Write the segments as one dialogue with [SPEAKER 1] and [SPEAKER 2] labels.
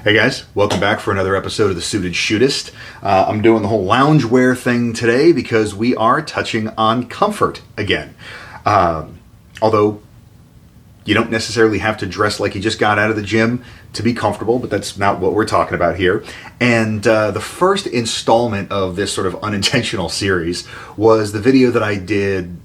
[SPEAKER 1] Hey guys, welcome back for another episode of The Suited Shootist. I'm doing the whole loungewear thing today because we are touching on Comfrot again. Although you don't necessarily have to dress like you just got out of the gym to be comfortable, but that's not what we're talking about here. And the first installment of this sort of unintentional series was the video that I did,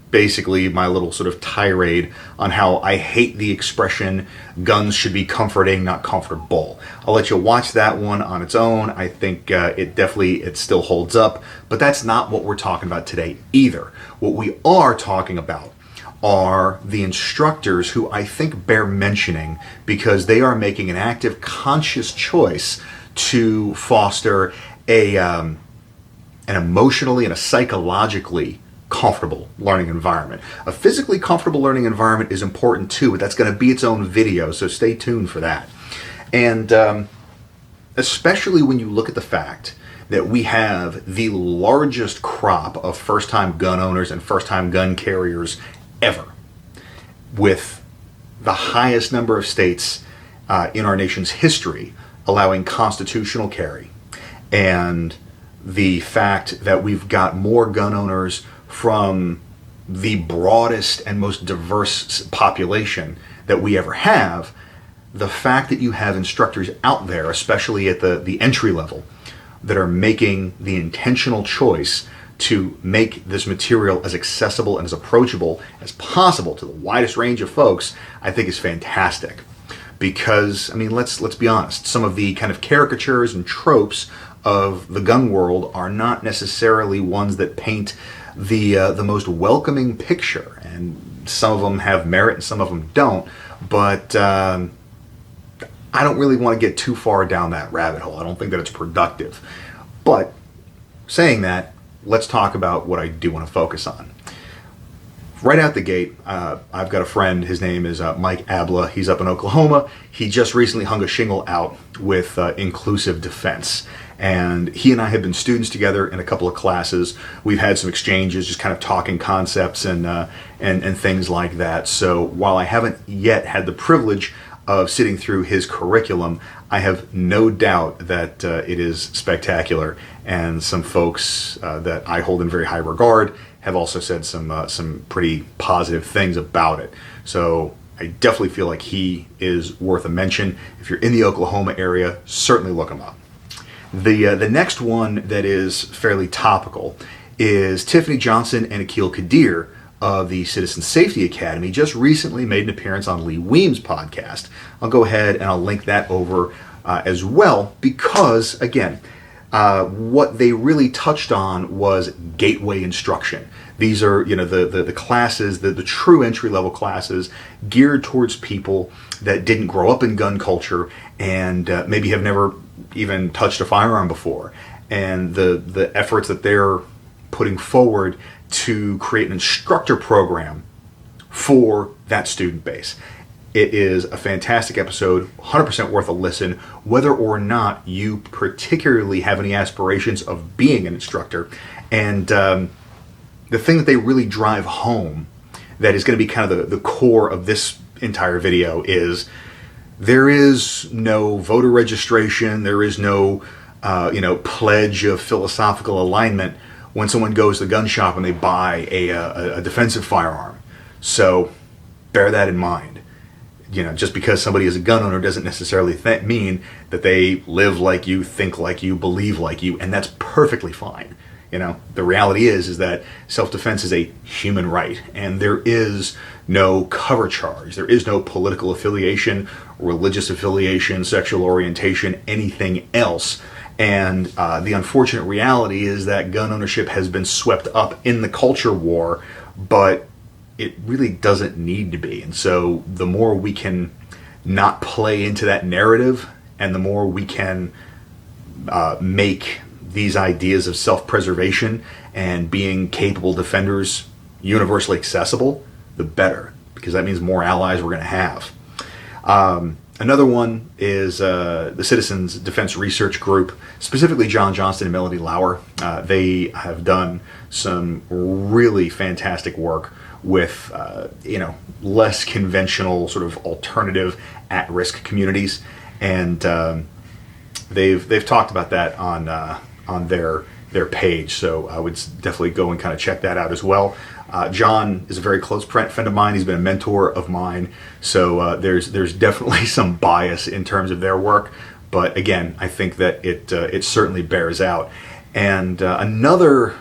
[SPEAKER 1] basically my little sort of tirade on how I hate the expression guns should be comforting, not comfortable. I'll let you watch that one on its own. I think it still holds up, but that's not what we're talking about today either. What we are talking about are the instructors who I think bear mentioning because they are making an active, conscious choice to foster an emotionally and a psychologically comfortable learning environment. A physically comfortable learning environment is important too, but that's going to be its own video, so stay tuned for that. And especially when you look at the fact that we have the largest crop of first-time gun owners and first-time gun carriers ever, with the highest number of states in our nation's history allowing constitutional carry, and the fact that we've got more gun owners from the broadest and most diverse population that we ever have, the fact that you have instructors out there, especially at the entry level, that are making the intentional choice to make this material as accessible and as approachable as possible to the widest range of folks, I think is fantastic. Because, I mean, let's be honest, some of the kind of caricatures and tropes of the gun world are not necessarily ones that paint the most welcoming picture, and some of them have merit and some of them don't, but I don't really want to get too far down that rabbit hole. I don't think that it's productive. But saying that, let's talk about what I do want to focus on. Right out the gate, I've got a friend, his name is Mike Abla. He's up in Oklahoma. He just recently hung a shingle out with Inclusive Defense. And he and I have been students together in a couple of classes. We've had some exchanges, just kind of talking concepts and things like that. So while I haven't yet had the privilege of sitting through his curriculum, I have no doubt that it is spectacular. And some folks that I hold in very high regard have also said some pretty positive things about it. So I definitely feel like he is worth a mention. If you're in the Oklahoma area, certainly look him up. The next one that is fairly topical is Tiffany Johnson and Akil Kadir of the Citizen Safety Academy just recently made an appearance on Lee Weems' podcast. I'll go ahead and I'll link that over as well because, again, what they really touched on was gateway instruction. These are, the classes, the true entry-level classes geared towards people that didn't grow up in gun culture and maybe have never even touched a firearm before. And the efforts that they're putting forward to create an instructor program for that student base. It is a fantastic episode, 100% worth a listen, whether or not you particularly have any aspirations of being an instructor. And the thing that they really drive home that is going to be kind of the core of this entire video is there is no voter registration, there is no pledge of philosophical alignment when someone goes to the gun shop and they buy a defensive firearm. So bear that in mind. Just because somebody is a gun owner doesn't necessarily mean that they live like you, think like you, believe like you, and that's perfectly fine. The reality is that self-defense is a human right, and there is no cover charge. There is no political affiliation, religious affiliation, sexual orientation, anything else. And the unfortunate reality is that gun ownership has been swept up in the culture war, but it really doesn't need to be. And so the more we can not play into that narrative, and the more we can make these ideas of self-preservation and being capable defenders universally accessible, the better, because that means more allies we're going to have. Another one is the Citizens Defense Research Group, specifically John Johnston and Melody Lauer. They have done some really fantastic work with less conventional sort of alternative at-risk communities. and they've talked about that on their page. So I would definitely go and kind of check that out as well. John is a very close friend of mine. He's been a mentor of mine. So there's definitely some bias in terms of their work. But again, I think that it certainly bears out. And another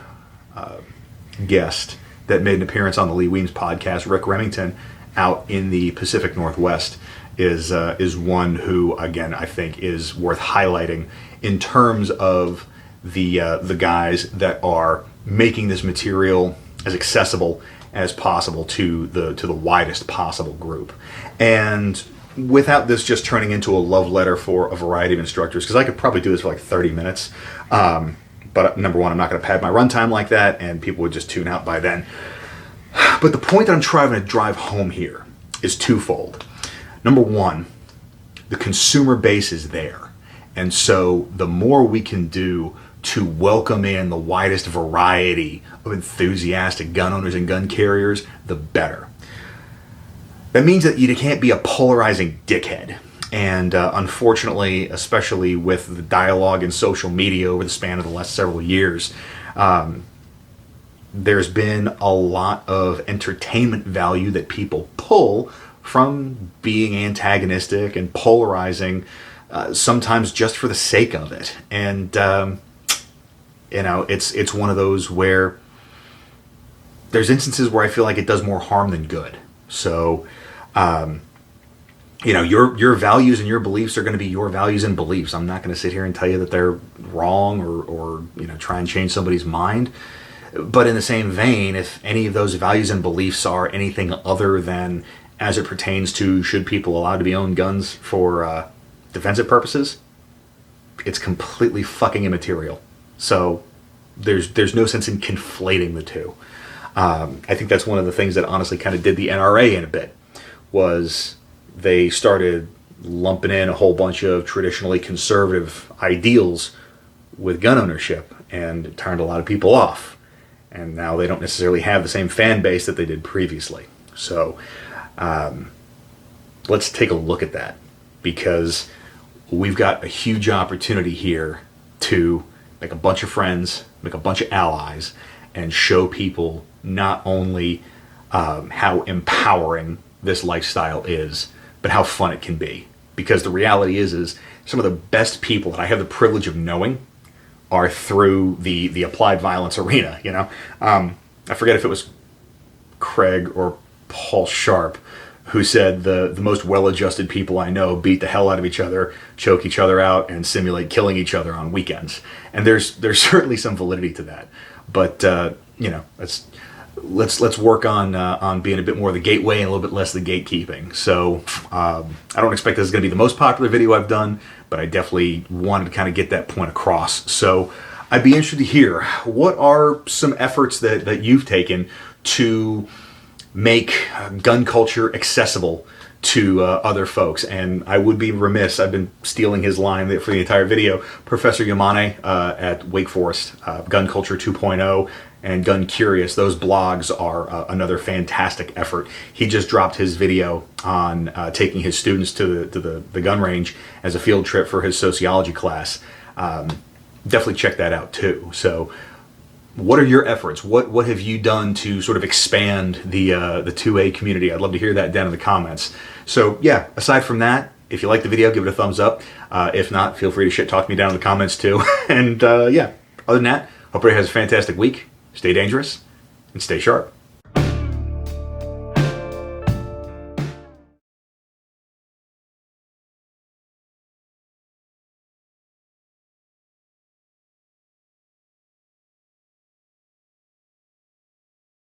[SPEAKER 1] guest that made an appearance on the Lee Weems podcast, Rick Remington, out in the Pacific Northwest, is one who, again, I think is worth highlighting in terms of the guys that are making this material as accessible as possible to the widest possible group, and without this just turning into a love letter for a variety of instructors, because I could probably do this for like 30 minutes. But number one, I'm not going to pad my runtime like that, and people would just tune out by then. But the point that I'm trying to drive home here is twofold. Number one, the consumer base is there. And so the more we can do to welcome in the widest variety of enthusiastic gun owners and gun carriers, the better. That means that you can't be a polarizing dickhead. And unfortunately, especially with the dialogue in social media over the span of the last several years, there's been a lot of entertainment value that people pull from being antagonistic and polarizing, sometimes just for the sake of it. And it's one of those where there's instances where I feel like it does more harm than good. So, your values and your beliefs are going to be your values and beliefs. I'm not going to sit here and tell you that they're wrong or try and change somebody's mind. But in the same vein, if any of those values and beliefs are anything other than as it pertains to should people allowed to be owned guns for defensive purposes, it's completely fucking immaterial. So there's no sense in conflating the two. I think that's one of the things that honestly kind of did the NRA in a bit, was they started lumping in a whole bunch of traditionally conservative ideals with gun ownership, and it turned a lot of people off. And now they don't necessarily have the same fan base that they did previously. So let's take a look at that, because we've got a huge opportunity here to make a bunch of friends, make a bunch of allies, and show people not only how empowering this lifestyle is, but how fun it can be. Because the reality is some of the best people that I have the privilege of knowing are through the applied violence arena. I forget if it was Craig or Paul Sharp who said the most well-adjusted people I know beat the hell out of each other, choke each other out, and simulate killing each other on weekends. And there's certainly some validity to that. But let's work on being a bit more the gateway and a little bit less the gatekeeping. So I don't expect this is going to be the most popular video I've done, but I definitely wanted to kind of get that point across. So I'd be interested to hear, what are some efforts that you've taken to make gun culture accessible to other folks? And I would be remiss, I've been stealing his line for the entire video, Professor Yamane at Wake Forest, Gun Culture 2.0 and Gun Curious. Those blogs are another fantastic effort. He just dropped his video on taking his students to the gun range as a field trip for his sociology class. Definitely check that out too. So what are your efforts? What have you done to sort of expand the 2A community? I'd love to hear that down in the comments. So yeah, aside from that, if you like the video, give it a thumbs up. If not, feel free to shit talk me down in the comments too. And yeah, other than that, hope everybody has a fantastic week. Stay dangerous and stay sharp.